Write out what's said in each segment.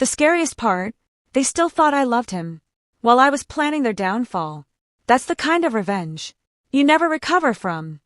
The scariest part, they still thought I loved him, while I was planning their downfall. That's the kind of revenge you never recover from.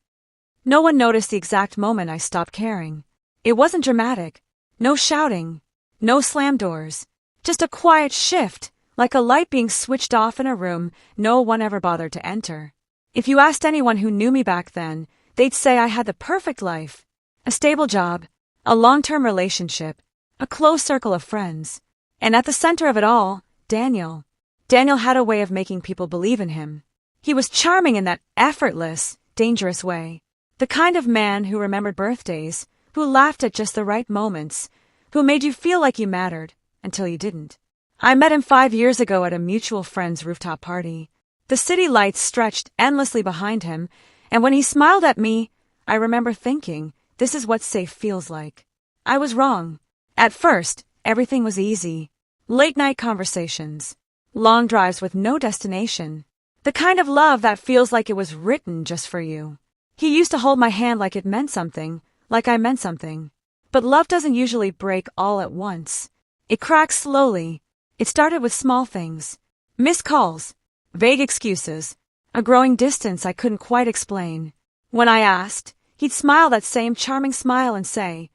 No one noticed the exact moment I stopped caring. It wasn't dramatic. No shouting. No slam doors. Just a quiet shift, like a light being switched off in a room no one ever bothered to enter. If you asked anyone who knew me back then, they'd say I had the perfect life. A stable job, a long-term relationship, a close circle of friends. And at the center of it all, Daniel. Daniel had a way of making people believe in him. He was charming in that effortless, dangerous way. The kind of man who remembered birthdays, who laughed at just the right moments, who made you feel like you mattered, until you didn't. I met him 5 years ago at a mutual friend's rooftop party. The city lights stretched endlessly behind him, and when he smiled at me, I remember thinking, this is what safe feels like. I was wrong. At first, everything was easy. Late-night conversations. Long drives with no destination. The kind of love that feels like it was written just for you. He used to hold my hand like it meant something, like I meant something. But love doesn't usually break all at once. It cracks slowly. It started with small things. Missed calls. Vague excuses. A growing distance I couldn't quite explain. When I asked, he'd smile that same charming smile and say,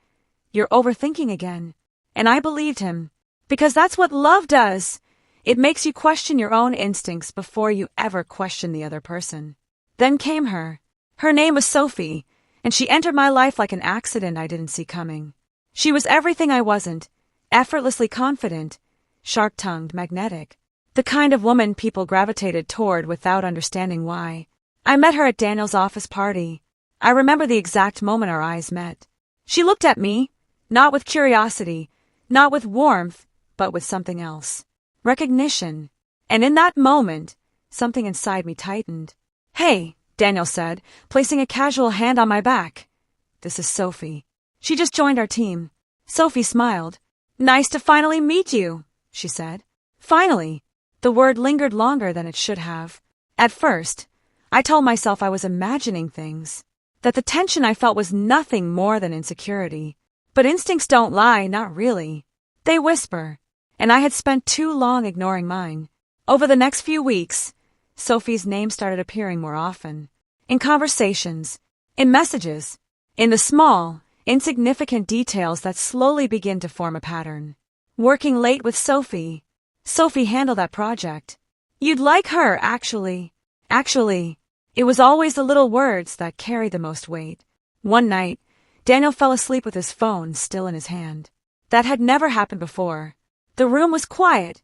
"You're overthinking again." And I believed him. Because that's what love does. It makes you question your own instincts before you ever question the other person. Then came her. Her name was Sophie, and she entered my life like an accident I didn't see coming. She was everything I wasn't. Effortlessly confident, sharp-tongued, magnetic. The kind of woman people gravitated toward without understanding why. I met her at Daniel's office party. I remember the exact moment our eyes met. She looked at me, not with curiosity, not with warmth, but with something else. Recognition. And in that moment, something inside me tightened. "Hey," Daniel said, placing a casual hand on my back. "This is Sophie. She just joined our team." Sophie smiled. "Nice to finally meet you," she said. Finally. The word lingered longer than it should have. At first, I told myself I was imagining things, that the tension I felt was nothing more than insecurity. But instincts don't lie, not really. They whisper. And I had spent too long ignoring mine. Over the next few weeks, Sophie's name started appearing more often. In conversations, in messages, in the small, insignificant details that slowly begin to form a pattern. Working late with Sophie. Sophie handled that project. "You'd like her, actually." Actually. It was always the little words that carried the most weight. One night, Daniel fell asleep with his phone still in his hand. That had never happened before. The room was quiet,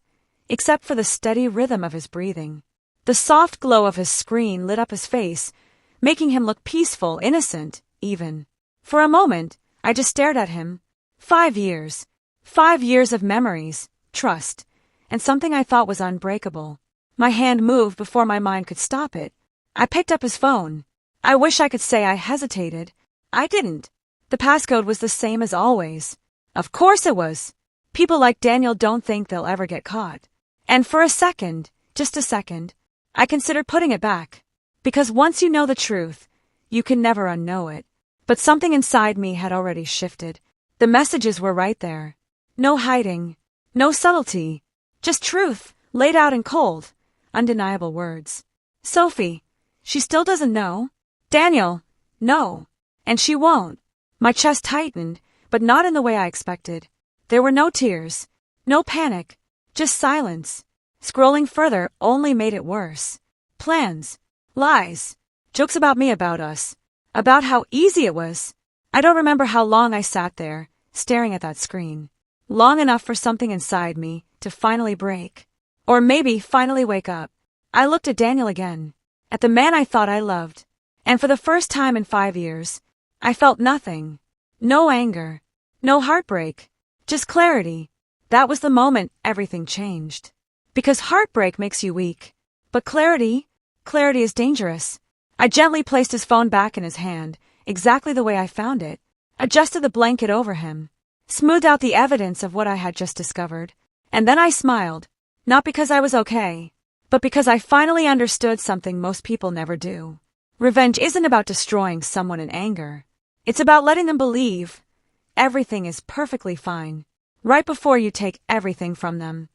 except for the steady rhythm of his breathing. The soft glow of his screen lit up his face, making him look peaceful, innocent, even. For a moment, I just stared at him. 5 years. 5 years of memories, trust, and something I thought was unbreakable. My hand moved before my mind could stop it. I picked up his phone. I wish I could say I hesitated. I didn't. The passcode was the same as always. Of course it was. People like Daniel don't think they'll ever get caught. And for a second, just a second, I considered putting it back. Because once you know the truth, you can never unknow it. But something inside me had already shifted. The messages were right there. No hiding. No subtlety. Just truth, laid out in cold, undeniable words. Sophie, she still doesn't know. Daniel, no. And she won't. My chest tightened, but not in the way I expected. There were no tears, no panic, just silence. Scrolling further only made it worse. Plans, lies, jokes about me, about us, about how easy it was. I don't remember how long I sat there, staring at that screen. Long enough for something inside me to finally break. Or maybe finally wake up. I looked at Daniel again, at the man I thought I loved. And for the first time in 5 years, I felt nothing. No anger, no heartbreak, just clarity. That was the moment everything changed. Because heartbreak makes you weak. But clarity is dangerous. I gently placed his phone back in his hand, exactly the way I found it, adjusted the blanket over him, smoothed out the evidence of what I had just discovered, and then I smiled, not because I was okay, but because I finally understood something most people never do. Revenge isn't about destroying someone in anger. It's about letting them believe everything is perfectly fine. right before you take everything from them.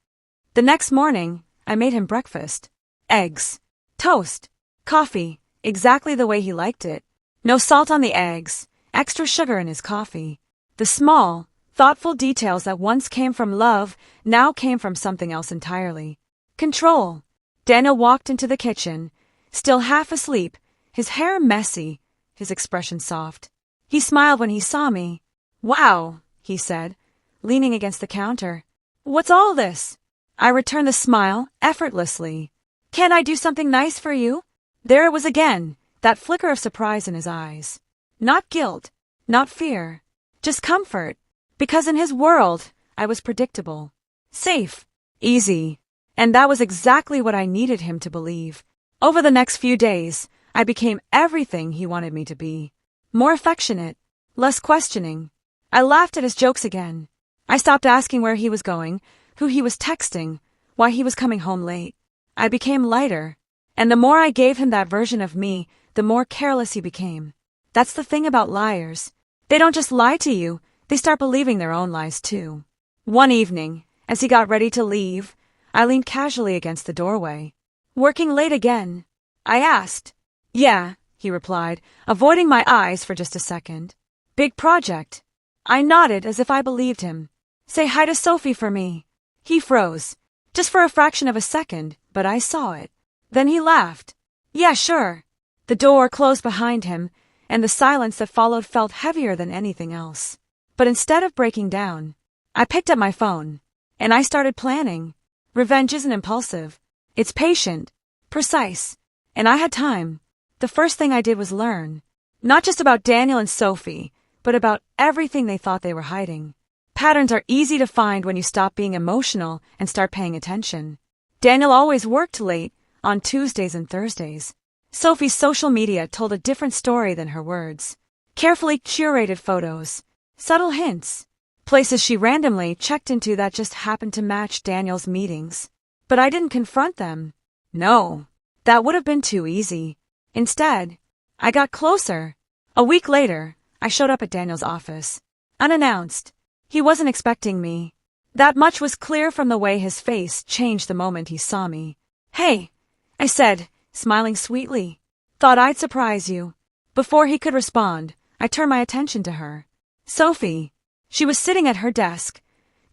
The next morning, I made him breakfast. Eggs, toast, coffee, exactly the way he liked it. No salt on the eggs, extra sugar in his coffee. The small, thoughtful details that once came from love now came from something else entirely. Control. Daniel walked into the kitchen, still half asleep, his hair messy, his expression soft. He smiled when he saw me. "Wow," he said, leaning against the counter. "What's all this?" I returned the smile effortlessly. "Can't I do something nice for you?" There it was again, that flicker of surprise in his eyes. Not guilt, not fear, just comfort. Because in his world, I was predictable, safe, easy. And that was exactly what I needed him to believe. Over the next few days, I became everything he wanted me to be. More affectionate, less questioning. I laughed at his jokes again. I stopped asking where he was going, who he was texting, why he was coming home late. I became lighter. And the more I gave him that version of me, the more careless he became. That's the thing about liars. They don't just lie to you, they start believing their own lies too. One evening, as he got ready to leave, I leaned casually against the doorway. "Working late again?" I asked. "Yeah," he replied, avoiding my eyes for just a second. "Big project." I nodded as if I believed him. "Say hi to Sophie for me." He froze, just for a fraction of a second, but I saw it. Then he laughed. "Yeah, sure." The door closed behind him, and the silence that followed felt heavier than anything else. But instead of breaking down, I picked up my phone, and I started planning. Revenge isn't impulsive. It's patient, precise, and I had time. The first thing I did was learn. Not just about Daniel and Sophie, but about everything they thought they were hiding. Patterns are easy to find when you stop being emotional and start paying attention. Daniel always worked late, on Tuesdays and Thursdays. Sophie's social media told a different story than her words. Carefully curated photos, subtle hints, places she randomly checked into that just happened to match Daniel's meetings. But I didn't confront them. No, that would have been too easy. Instead, I got closer. A week later, I showed up at Daniel's office. Unannounced. He wasn't expecting me. That much was clear from the way his face changed the moment he saw me. "Hey," I said, smiling sweetly. "Thought I'd surprise you." Before he could respond, I turned my attention to her. Sophie. She was sitting at her desk,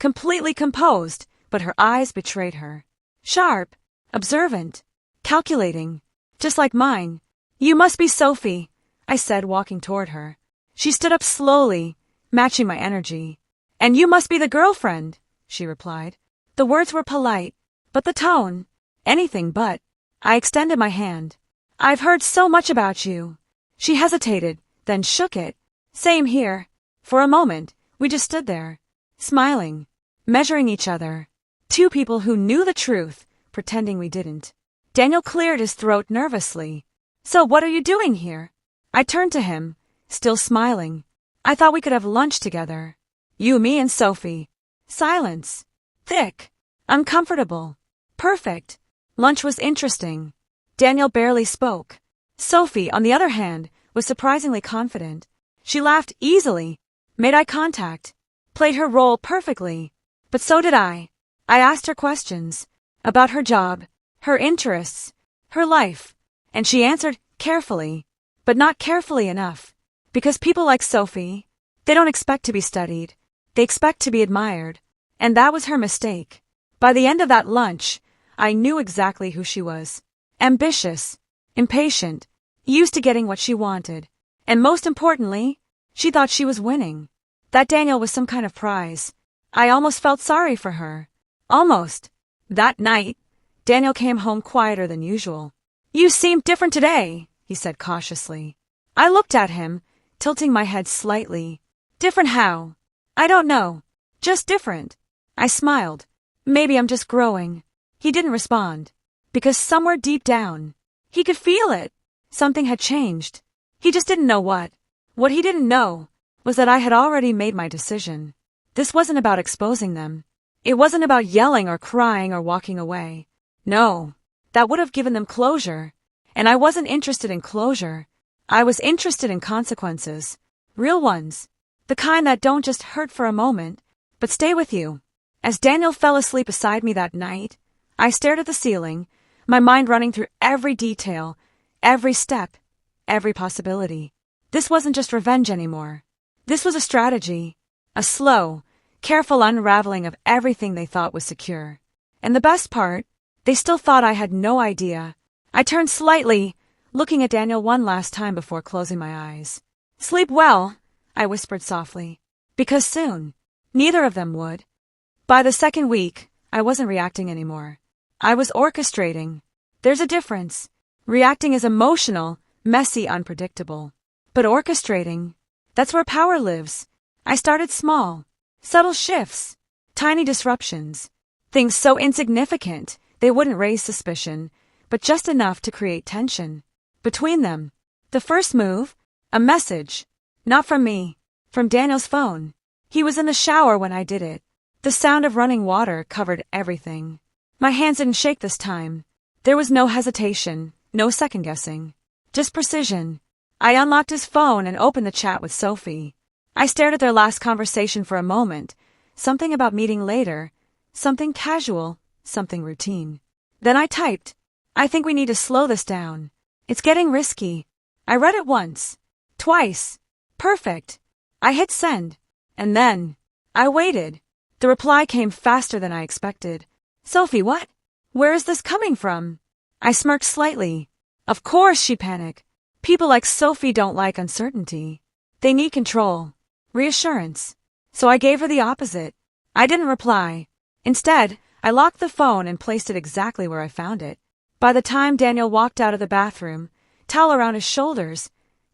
completely composed, but her eyes betrayed her. Sharp, observant, calculating, just like mine. "You must be Sophie," I said, walking toward her. She stood up slowly, matching my energy. "And you must be the girlfriend," she replied. The words were polite, but the tone, anything but. I extended my hand. "I've heard so much about you." She hesitated, then shook it. "Same here." For a moment, we just stood there, smiling, measuring each other. Two people who knew the truth, pretending we didn't. Daniel cleared his throat nervously. "So what are you doing here?" I turned to him, still smiling. "I thought we could have lunch together. You, me, and Sophie." Silence. Thick. Uncomfortable. Perfect. Lunch was interesting. Daniel barely spoke. Sophie, on the other hand, was surprisingly confident. She laughed easily, made eye contact, played her role perfectly. But so did I. I asked her questions about her job, her interests, her life, and she answered carefully, but not carefully enough. Because people like Sophie, they don't expect to be studied. They expect to be admired. And that was her mistake. By the end of that lunch, I knew exactly who she was. Ambitious, impatient, used to getting what she wanted. And most importantly, she thought she was winning. That Daniel was some kind of prize. I almost felt sorry for her. Almost. That night, Daniel came home quieter than usual. "You seem different today," he said cautiously. I looked at him, tilting my head slightly. "Different how?" "I don't know. Just different." I smiled. "Maybe I'm just growing." He didn't respond. Because somewhere deep down, he could feel it. Something had changed. He just didn't know what. What he didn't know was that I had already made my decision. This wasn't about exposing them. It wasn't about yelling or crying or walking away. No, that would have given them closure. And I wasn't interested in closure. I was interested in consequences. Real ones. The kind that don't just hurt for a moment, but stay with you. As Daniel fell asleep beside me that night, I stared at the ceiling, my mind running through every detail, every step, every possibility. This wasn't just revenge anymore. This was a strategy, a slow, careful unraveling of everything they thought was secure. And the best part, they still thought I had no idea. I turned slightly, looking at Daniel one last time before closing my eyes. Sleep well, I whispered softly, because soon, neither of them would. By the second week, I wasn't reacting anymore. I was orchestrating. There's a difference. Reacting is emotional, messy, unpredictable. But orchestrating, that's where power lives. I started small. Subtle shifts. Tiny disruptions. Things so insignificant, they wouldn't raise suspicion, but just enough to create tension. Between them. The first move, a message. Not from me. From Daniel's phone. He was in the shower when I did it. The sound of running water covered everything. My hands didn't shake this time. There was no hesitation, no second-guessing. Just precision. I unlocked his phone and opened the chat with Sophie. I stared at their last conversation for a moment. Something about meeting later. Something casual. Something routine. Then I typed, I think we need to slow this down. It's getting risky. I read it once. Twice. Perfect. I hit send. And then, I waited. The reply came faster than I expected. Sophie, what? Where is this coming from? I smirked slightly. Of course, she panicked. People like Sophie don't like uncertainty. They need control. Reassurance. So I gave her the opposite. I didn't reply. Instead, I locked the phone and placed it exactly where I found it. By the time Daniel walked out of the bathroom, towel around his shoulders,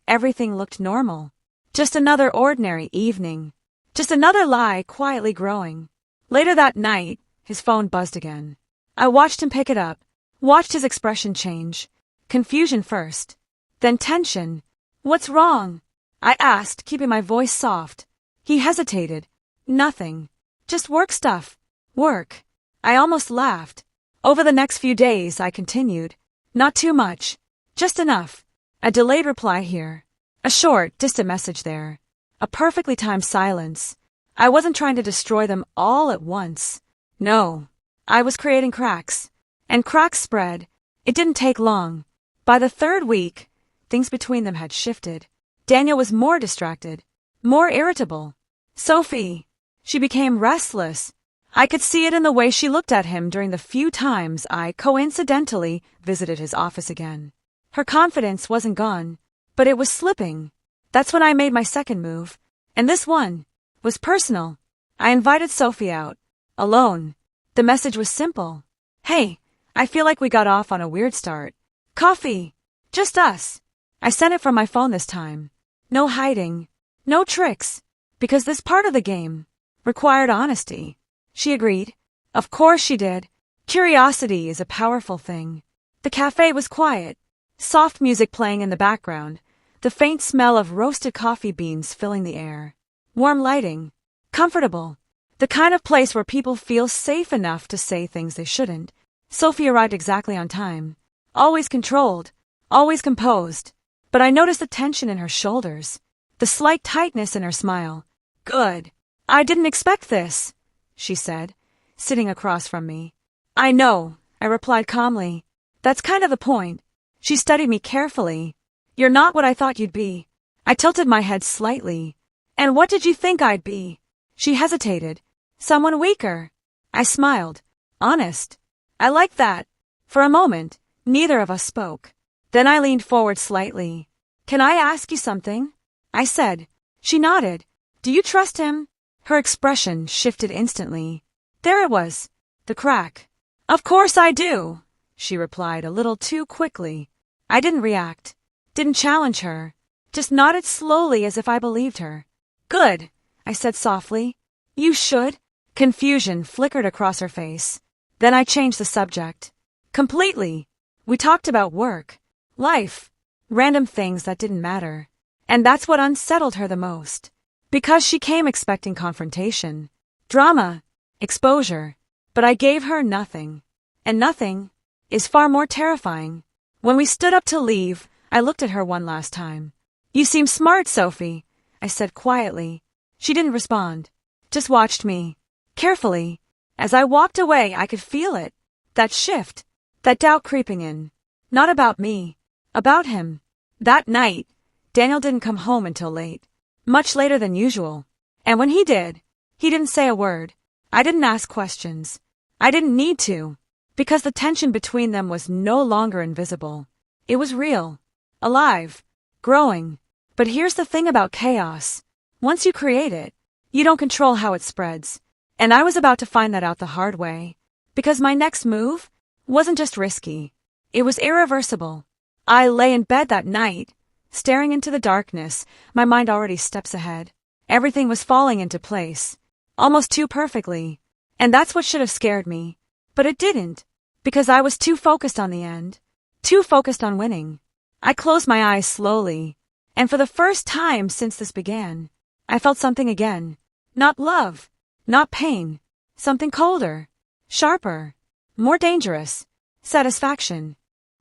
everything looked normal. Just another ordinary evening. Just another lie quietly growing. Later that night, his phone buzzed again. I watched him pick it up, watched his expression change. Confusion first, then tension. What's wrong? I asked, keeping my voice soft. He hesitated. Nothing. Just work stuff. Work. I almost laughed. Over the next few days, I continued. Not too much. Just enough. A delayed reply here. A short, distant message there. A perfectly timed silence. I wasn't trying to destroy them all at once. No. I was creating cracks. And cracks spread. It didn't take long. By the third week, things between them had shifted. Daniel was more distracted. More irritable. Sophie. She became restless. I could see it in the way she looked at him during the few times I coincidentally visited his office again. Her confidence wasn't gone, but it was slipping. That's when I made my second move. And this one was personal. I invited Sophie out. Alone. The message was simple. Hey, I feel like we got off on a weird start. Coffee. Just us. I sent it from my phone this time. No hiding. No tricks. Because this part of the game required honesty. She agreed. Of course she did. Curiosity is a powerful thing. The cafe was quiet. Soft music playing in the background. The faint smell of roasted coffee beans filling the air. Warm lighting. Comfortable. The kind of place where people feel safe enough to say things they shouldn't. Sophie arrived exactly on time. Always controlled. Always composed. But I noticed the tension in her shoulders. The slight tightness in her smile. Good. I didn't expect this, she said, sitting across from me. I know, I replied calmly. That's kind of the point. She studied me carefully. You're not what I thought you'd be. I tilted my head slightly. And what did you think I'd be? She hesitated. Someone weaker. I smiled. Honest. I like that. For a moment, neither of us spoke. Then I leaned forward slightly. Can I ask you something? I said. She nodded. Do you trust him? Her expression shifted instantly. There it was. The crack. Of course I do, she replied a little too quickly. I didn't react. Didn't challenge her. Just nodded slowly as if I believed her. Good, I said softly. You should. Confusion flickered across her face. Then I changed the subject. Completely. We talked about work, life, random things that didn't matter. And that's what unsettled her the most. Because she came expecting confrontation, drama, exposure. But I gave her nothing. And nothing is far more terrifying. When we stood up to leave, I looked at her one last time. You seem smart, Sophie, I said quietly. She didn't respond. just watched me. Carefully. As I walked away, I could feel it. That shift. That doubt creeping in. Not about me. About him. That night, Daniel didn't come home until late. Much later than usual. And when he did, he didn't say a word. I didn't ask questions. I didn't need to. Because the tension between them was no longer invisible. It was real. Alive. Growing. But here's the thing about chaos. Once you create it, you don't control how it spreads. And I was about to find that out the hard way. Because my next move wasn't just risky. It was irreversible. I lay in bed that night, staring into the darkness, my mind already steps ahead. Everything was falling into place. Almost too perfectly. And that's what should have scared me. But it didn't. Because I was too focused on the end. Too focused on winning. I closed my eyes slowly. And for the first time since this began, I felt something again. Not love. Not pain. Something colder. Sharper. More dangerous. Satisfaction.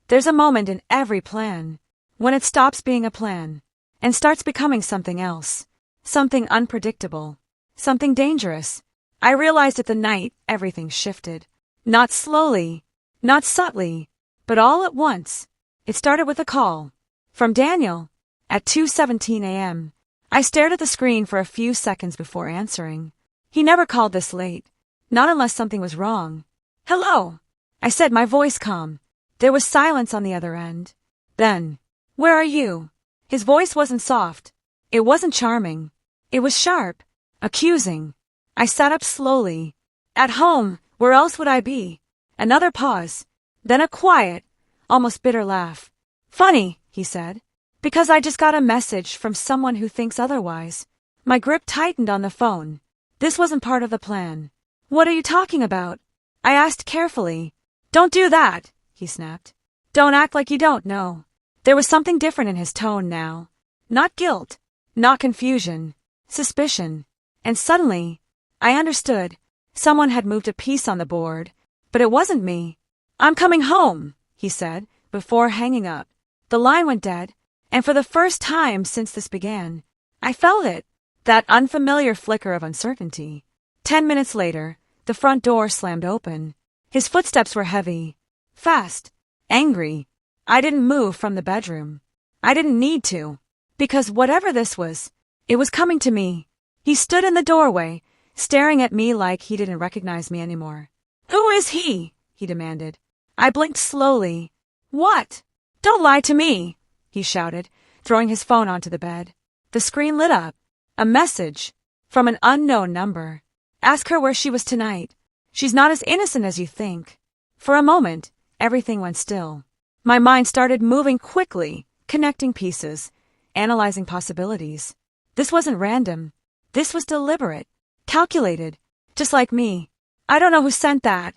There's a moment in every plan when it stops being a plan and starts becoming something else. Something unpredictable. Something dangerous. I realized at the night everything shifted. Not slowly. Not subtly. But all at once. It started with a call. From Daniel. At 2:17 a.m. I stared at the screen for a few seconds before answering. He never called this late. Not unless something was wrong. Hello. I said, my voice calm. There was silence on the other end. Then, where are you? His voice wasn't soft. It wasn't charming. It was sharp. Accusing. I sat up slowly. At home. Where else would I be? Another pause. Then a quiet, almost bitter laugh. Funny, he said. Because I just got a message from someone who thinks otherwise. My grip tightened on the phone. This wasn't part of the plan. What are you talking about? I asked carefully. Don't do that, he snapped. Don't act like you don't know. There was something different in his tone now. Not guilt. Not confusion. Suspicion. And suddenly, I understood. Someone had moved a piece on the board. But it wasn't me. I'm coming home, he said, before hanging up. The line went dead. And for the first time since this began, I felt it. That unfamiliar flicker of uncertainty. 10 minutes later, the front door slammed open. His footsteps were heavy. Fast. Angry. I didn't move from the bedroom. I didn't need to. Because whatever this was, it was coming to me. He stood in the doorway, staring at me like he didn't recognize me anymore. Who is he? He demanded. I blinked slowly. What? Don't lie to me, he shouted, throwing his phone onto the bed. The screen lit up. A message. From an unknown number. Ask her where she was tonight. She's not as innocent as you think. For a moment, everything went still. My mind started moving quickly, connecting pieces, analyzing possibilities. This wasn't random. This was deliberate. Calculated. Just like me. I don't know who sent that,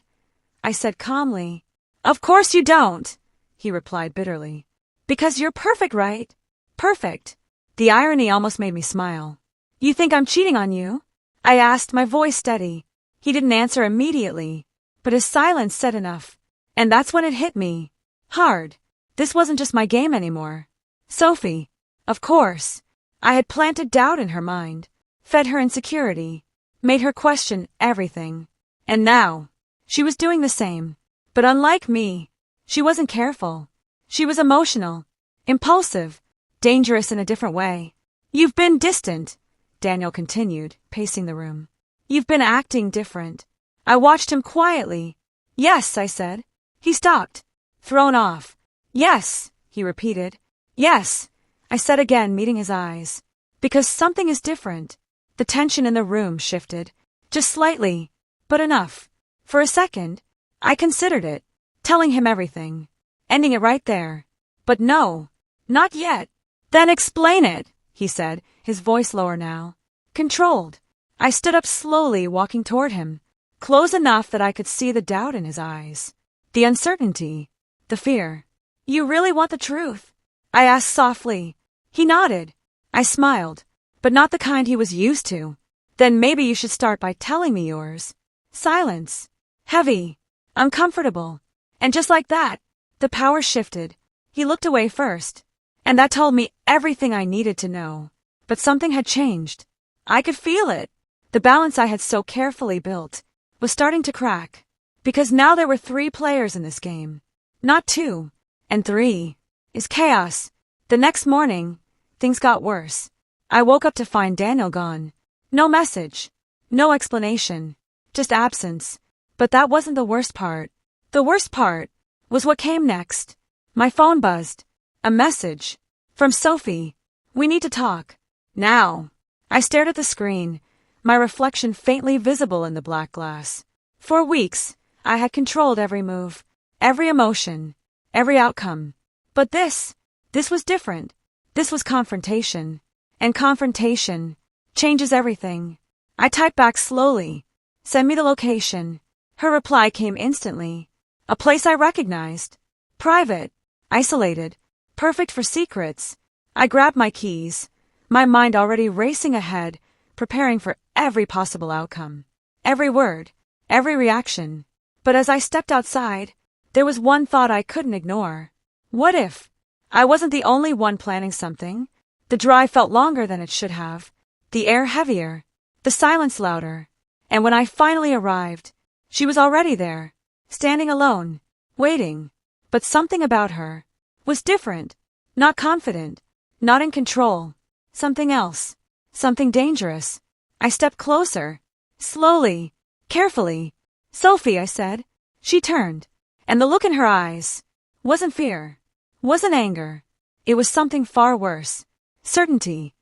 I said calmly. Of course you don't, he replied bitterly. Because you're perfect, right? Perfect. The irony almost made me smile. You think I'm cheating on you? I asked, my voice steady. He didn't answer immediately, but his silence said enough. And that's when it hit me. Hard. This wasn't just my game anymore. Sophie. Of course. I had planted doubt in her mind, fed her insecurity, made her question everything. And now, she was doing the same. But unlike me, she wasn't careful. She was emotional, impulsive, dangerous in a different way. You've been distant, Daniel continued, pacing the room. You've been acting different. I watched him quietly. Yes, I said. He stopped, thrown off. Yes, he repeated. Yes, I said again, meeting his eyes. Because something is different. The tension in the room shifted, just slightly, but enough. For a second, I considered it, telling him everything, ending it right there. But no, not yet. Then explain it, he said, his voice lower now. Controlled. I stood up slowly, walking toward him, close enough that I could see the doubt in his eyes. The uncertainty. The fear. You really want the truth? I asked softly. He nodded. I smiled, but not the kind he was used to. Then maybe you should start by telling me yours. Silence. Heavy. Uncomfortable. And just like that, the power shifted. He looked away first. And that told me everything I needed to know. But something had changed. I could feel it. The balance I had so carefully built was starting to crack. Because now there were 3 players in this game. Not 2. And 3 is chaos. The next morning, things got worse. I woke up to find Daniel gone. No message. No explanation. Just absence. But that wasn't the worst part. The worst part was what came next. My phone buzzed. A message. From Sophie. We need to talk. Now. I stared at the screen, my reflection faintly visible in the black glass. For weeks, I had controlled every move, every emotion, every outcome. But this was different. This was confrontation. And confrontation changes everything. I typed back slowly. Send me the location. Her reply came instantly. A place I recognized. Private. Isolated. Perfect for secrets. I grabbed my keys, my mind already racing ahead, preparing for every possible outcome. Every word. Every reaction. But as I stepped outside, there was one thought I couldn't ignore. What if I wasn't the only one planning something? The drive felt longer than it should have. The air heavier. The silence louder. And when I finally arrived, she was already there, standing alone, waiting. But something about her was different. Not confident. Not in control. Something else. Something dangerous. I stepped closer. Slowly. Carefully. Sophie, I said. She turned. And the look in her eyes wasn't fear. Wasn't anger. It was something far worse. Certainty.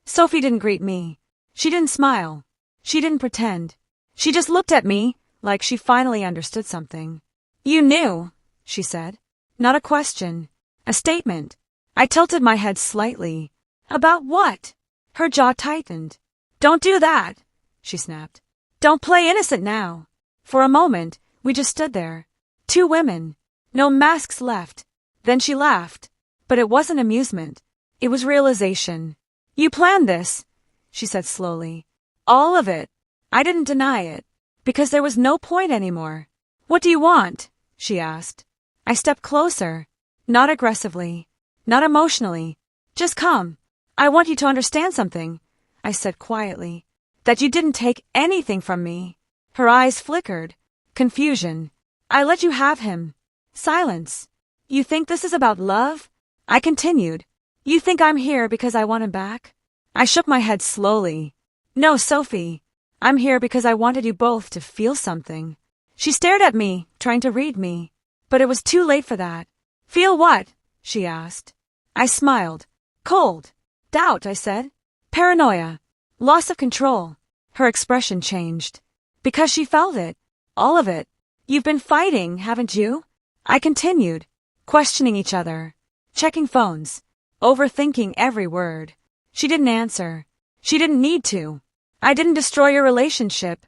Sophie didn't greet me. She didn't smile. She didn't pretend. She just looked at me like she finally understood something. You knew, she said. Not a question. A statement. I tilted my head slightly. About what? Her jaw tightened. Don't do that, she snapped. Don't play innocent now. For a moment, we just stood there. 2 women. No masks left. Then she laughed. But it wasn't amusement. It was realization. You planned this, she said slowly. All of it. I didn't deny it. Because there was no point anymore. What do you want? She asked. I stepped closer. Not aggressively. Not emotionally. Just come. I want you to understand something, I said quietly. That you didn't take anything from me. Her eyes flickered. Confusion. I let you have him. Silence. You think this is about love? I continued. You think I'm here because I want him back? I shook my head slowly. No, Sophie. I'm here because I wanted you both to feel something. She stared at me, trying to read me. But it was too late for that. Feel what? She asked. I smiled. Cold. Doubt, I said. Paranoia. Loss of control. Her expression changed. Because she felt it. All of it. You've been fighting, haven't you? I continued. Questioning each other. Checking phones. Overthinking every word. She didn't answer. She didn't need to. I didn't destroy your relationship,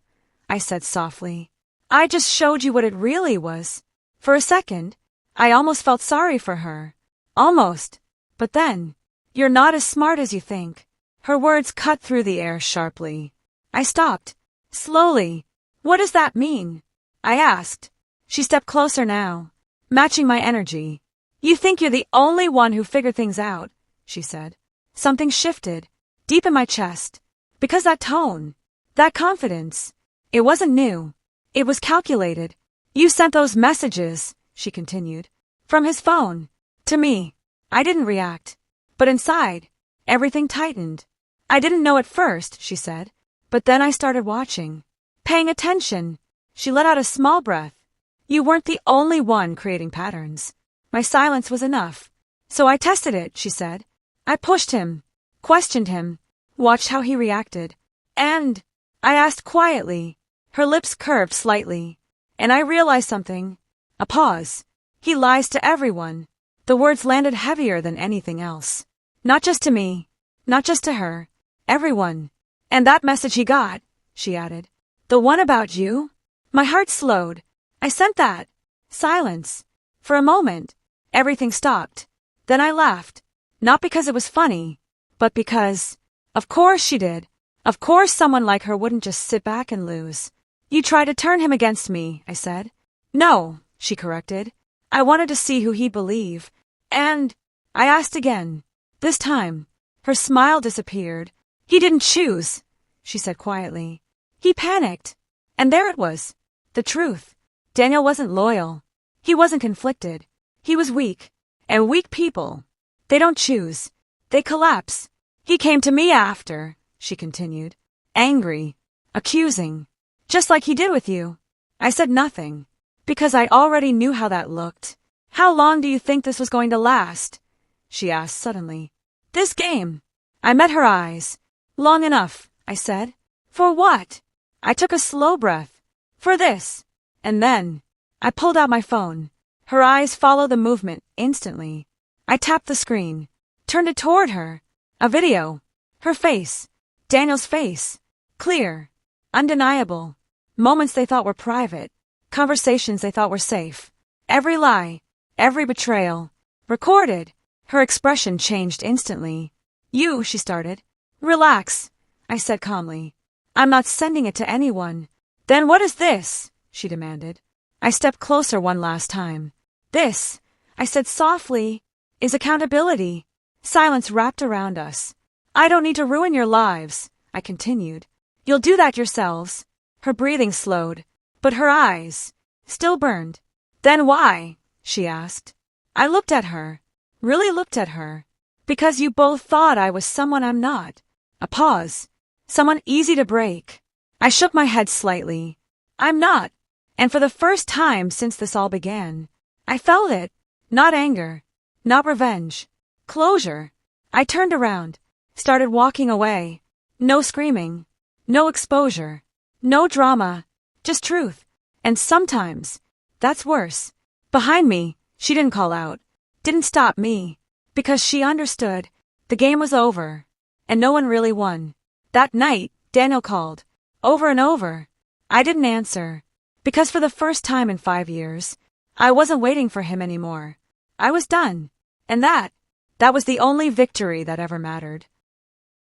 I said softly. I just showed you what it really was. For a second, I almost felt sorry for her. Almost. But then, you're not as smart as you think. Her words cut through the air sharply. I stopped. Slowly. What does that mean? I asked. She stepped closer now, matching my energy. You think you're the only one who figured things out, she said. Something shifted, deep in my chest. Because that tone, that confidence, it wasn't new. It was calculated. You sent those messages, she continued, from his phone, to me. I didn't react. But inside, everything tightened. I didn't know at first, she said. But then I started watching. Paying attention. She let out a small breath. You weren't the only one creating patterns. My silence was enough. So I tested it, she said. I pushed him, questioned him, watched how he reacted. And I asked quietly. Her lips curved slightly. And I realized something. A pause. He lies to everyone. The words landed heavier than anything else. Not just to me. Not just to her. Everyone. And that message he got, she added. The one about you? My heart slowed. I sent that. Silence. For a moment, everything stopped. Then I laughed. Not because it was funny, but because, of course she did. Of course someone like her wouldn't just sit back and lose. You tried to turn him against me, I said. No, she corrected. I wanted to see who he'd believe. And I asked again. This time, her smile disappeared. He didn't choose, she said quietly. He panicked. And there it was. The truth. Daniel wasn't loyal. He wasn't conflicted. He was weak. And weak people, they don't choose. They collapse. He came to me after, she continued. Angry. Accusing. Just like he did with you. I said nothing. Because I already knew how that looked. How long do you think this was going to last? She asked suddenly. This game. I met her eyes. Long enough, I said. For what? I took a slow breath. For this. And then, I pulled out my phone. Her eyes followed the movement instantly. I tapped the screen. Turned it toward her. A video. Her face. Daniel's face. Clear. Undeniable. Moments they thought were private. Conversations they thought were safe. Every lie. Every betrayal. Recorded. Her expression changed instantly. You, she started. Relax, I said calmly. I'm not sending it to anyone. Then what is this? She demanded. I stepped closer one last time. This, I said softly, is accountability. Silence wrapped around us. I don't need to ruin your lives, I continued. You'll do that yourselves. Her breathing slowed, but her eyes still burned. Then why? She asked. I looked at her. Really looked at her. Because you both thought I was someone I'm not. A pause. Someone easy to break. I shook my head slightly. I'm not. And for the first time since this all began, I felt it. Not anger. Not revenge. Closure. I turned around. Started walking away. No screaming. No exposure. No drama. Just truth. And sometimes, that's worse. Behind me, she didn't call out. Didn't stop me. Because she understood. The game was over. And no one really won. That night, Daniel called. Over and over. I didn't answer. Because for the first time in 5 years, I wasn't waiting for him anymore. I was done. And that was the only victory that ever mattered.